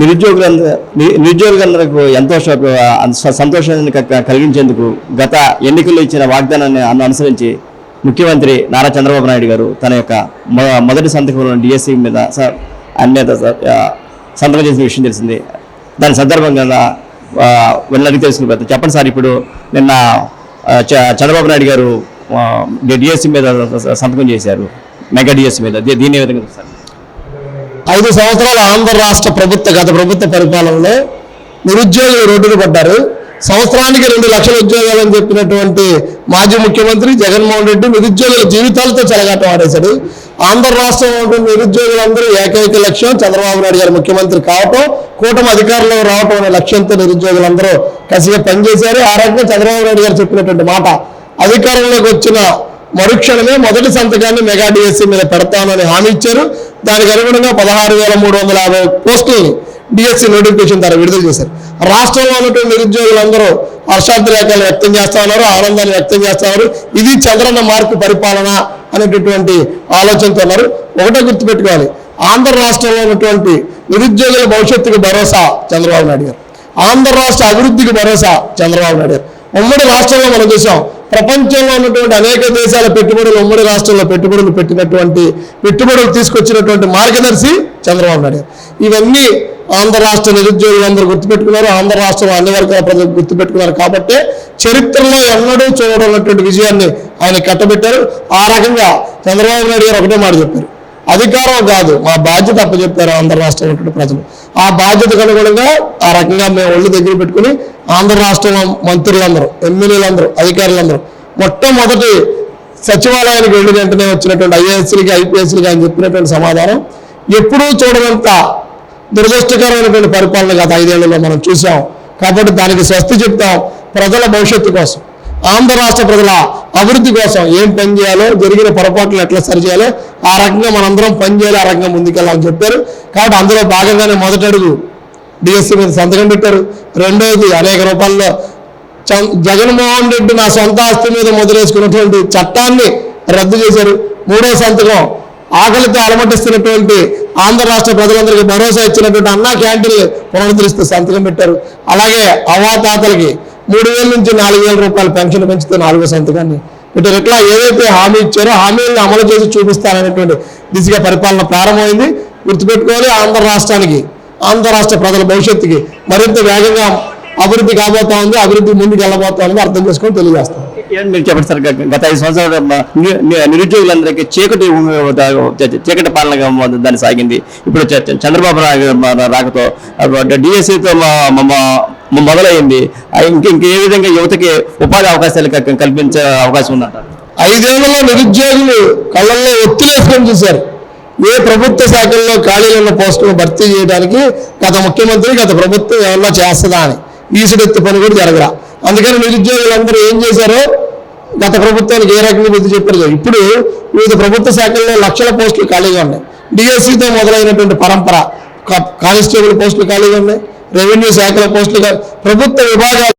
నిరుద్యోగులందరకు ఎంతో సంతోషాన్ని కలిగించేందుకు గత ఎన్నికల్లో ఇచ్చిన వాగ్దానాన్ని అనుసరించి ముఖ్యమంత్రి నారా చంద్రబాబు నాయుడు గారు తన యొక్క మొదటి సంతకంలో డిఎస్సి మీద అన్యత సంతకం చేసిన విషయం తెలిసింది. దాని సందర్భంగా వెళ్ళడానికి తెలుసుకుని చెప్పండి సార్. ఇప్పుడు నిన్న చంద్రబాబు నాయుడు గారు డిఎస్సి మీద సంతకం చేశారు, మెగా డిఎస్సి మీద. దీని ఏ విధంగా సార్? 5 సంవత్సరాల ఆంధ్ర రాష్ట్ర గత ప్రభుత్వ పరిపాలనలో నిరుద్యోగులు రోడ్డున పడ్డారు. సంవత్సరానికి 2 లక్షల ఉద్యోగాలని చెప్పినటువంటి మాజీ ముఖ్యమంత్రి జగన్మోహన్ రెడ్డి నిరుద్యోగుల జీవితాలతో చెలగాటం ఆడేశాడు. ఆంధ్ర రాష్ట్రంలో ఉంటున్న నిరుద్యోగులందరూ ఏకైక లక్ష్యం చంద్రబాబు నాయుడు గారు ముఖ్యమంత్రి కావటం, కూటమి అధికారంలో రావటం అనే లక్ష్యంతో నిరుద్యోగులందరూ కసిగా పనిచేశారు. ఆ రకంగా చంద్రబాబు నాయుడు గారు చెప్పినటువంటి మాట అధికారంలోకి వచ్చిన మరుక్షణమే మొదటి సంతకాన్ని మెగా డిఎస్సి మీద పెడతామని హామీ ఇచ్చారు. దానికి అనుగుణంగా 16,350 పోస్టులని డిఎస్సి నోటిఫికేషన్ ద్వారా విడుదల చేశారు. రాష్ట్రంలో ఉన్నటువంటి నిరుద్యోగులందరూ హర్షాతిరేకాలు వ్యక్తం చేస్తా ఉన్నారు, ఆనందాన్ని వ్యక్తం చేస్తా ఉన్నారు. ఇది చంద్రన్న మార్పు పరిపాలన అనేటటువంటి ఆలోచనతో ఉన్నారు. ఒకటే గుర్తుపెట్టుకోవాలి, ఆంధ్ర రాష్ట్రంలో ఉన్నటువంటి నిరుద్యోగుల భవిష్యత్తుకు భరోసా చంద్రబాబు నాయుడు గారు, ఆంధ్ర రాష్ట్ర అభివృద్ధికి భరోసా చంద్రబాబు నాయుడు గారు. ఉమ్మడి రాష్ట్రంలో మనం చూసాం, ప్రపంచంలో ఉన్నటువంటి అనేక దేశాల పెట్టుబడులు ఉమ్మడి రాష్ట్రంలో పెట్టుబడులు తీసుకొచ్చినటువంటి మార్గదర్శి చంద్రబాబు నాయుడు. ఇవన్నీ ఆంధ్ర రాష్ట్ర నిరుద్యోగులందరూ గుర్తుపెట్టుకున్నారు, ఆంధ్ర రాష్ట్రంలో అన్ని వర్గాల ప్రజలు గుర్తుపెట్టుకున్నారు. కాబట్టి చరిత్రలో ఎన్నడూ చూడనటువంటి విజయాన్ని ఆయన కట్టబెట్టారు. ఆ రకంగా చంద్రబాబు నాయుడు గారు ఒకటే మాట చెప్పారు, అధికారం కాదు మా బాధ్యత అప్పచెప్పారు ఆంధ్ర రాష్ట్రంలో ఉన్నటువంటి ప్రజలు. ఆ బాధ్యతకు అనుగుణంగా ఆ రకంగా మేము ఒళ్ళు దగ్గర పెట్టుకుని ఆంధ్ర రాష్ట్రంలో మంత్రులందరూ, ఎమ్మెల్యేలందరూ, అధికారులందరూ మొట్టమొదటి సచివాలయానికి వెళ్ళి వెంటనే వచ్చినటువంటి ఐఏఎస్లకి ఐపీఎస్లకి ఆయన చెప్పినటువంటి సమాధానం ఎప్పుడూ చూడనంత దురదృష్టకరమైనటువంటి పరిపాలన గత 5 ఏళ్లలో మనం చూసాం. కాబట్టి దానికి స్వస్తి చెప్తాం. ప్రజల భవిష్యత్తు కోసం, ఆంధ్ర రాష్ట్ర ప్రజల అభివృద్ధి కోసం ఏం పని చేయాలో, జరిగిన పొరపాట్లు ఎట్లా సరిచేయాలో ఆ రకంగా మనందరం పనిచేయాలి, ఆ రకంగా ముందుకెళ్ళాలని చెప్పారు. కాబట్టి అందులో భాగంగానే మొదటి అడుగు డిఎస్సి మీద సంతకం పెట్టారు. రెండోది అనేక రూపాల్లో జగన్మోహన్ రెడ్డి నా సొంత ఆస్తి మీద మొదలేసుకున్నటువంటి చట్టాన్ని రద్దు చేశారు. మూడో సంతకం ఆకలితో అలమటిస్తున్నటువంటి ఆంధ్ర రాష్ట్ర ప్రజలందరికీ భరోసా ఇచ్చినటువంటి అన్నా క్యాంటీన్లు పునరుద్ధరిస్తూ సంతకం పెట్టారు. అలాగే అవాతాతలకి 3,000 నుంచి 4,000 రూపాయల పెన్షన్ పెంచుతూ 4వ సంతకాన్ని పెట్టారు. ఇట్లా ఏదైతే హామీ ఇచ్చారో హామీలను అమలు చేసి చూపిస్తారనేటువంటి దిశగా పరిపాలన ప్రారంభమైంది. గుర్తుపెట్టుకోవాలి, ఆంధ్ర రాష్ట్రానికి, ఆంధ్ర రాష్ట్ర ప్రజల భవిష్యత్తుకి మరింత వేగంగా అభివృద్ధి కాబోతా ఉంది, అభివృద్ధి ముందుకు వెళ్ళబోతా ఉంది, అర్థం చేసుకొని తెలియజేస్తాం. మీరు చెప్పండి సార్, గత 5 సంవత్సరాల నిరుద్యోగులందరికీ చీకటి పాలనగా దాన్ని సాగింది. ఇప్పుడు చంద్రబాబు రాకతో డిఎస్సితో మొదలైంది. ఇంకే విధంగా యువతకి ఉపాధి అవకాశాలు కల్పించే అవకాశం ఉందంటారు? 5 ఏళ్లలో నిరుద్యోగులు కళ్ళల్లో ఒత్తిలేసుకొని చూశారు. ఏ ప్రభుత్వ శాఖల్లో ఖాళీలు ఉన్న పోస్టులను భర్తీ చేయడానికి గత ముఖ్యమంత్రి, గత ప్రభుత్వం ఏమన్నా చేస్తుందా అని ఈసుడెత్తి పని కూడా జరగరా. అందుకని నిరుద్యోగులందరూ ఏం చేశారో గత ప్రభుత్వానికి ఏ రకంగా బుద్ధి చెప్పారు. ఇప్పుడు వివిధ ప్రభుత్వ శాఖల్లో లక్షల పోస్టులు ఖాళీగా ఉన్నాయి. డిఎస్సితో మొదలైనటువంటి పరంపర కానిస్టేబుల్ పోస్టులు ఖాళీగా ఉన్నాయి, రెవెన్యూ శాఖల పోస్టులు, ప్రభుత్వ విభాగాలు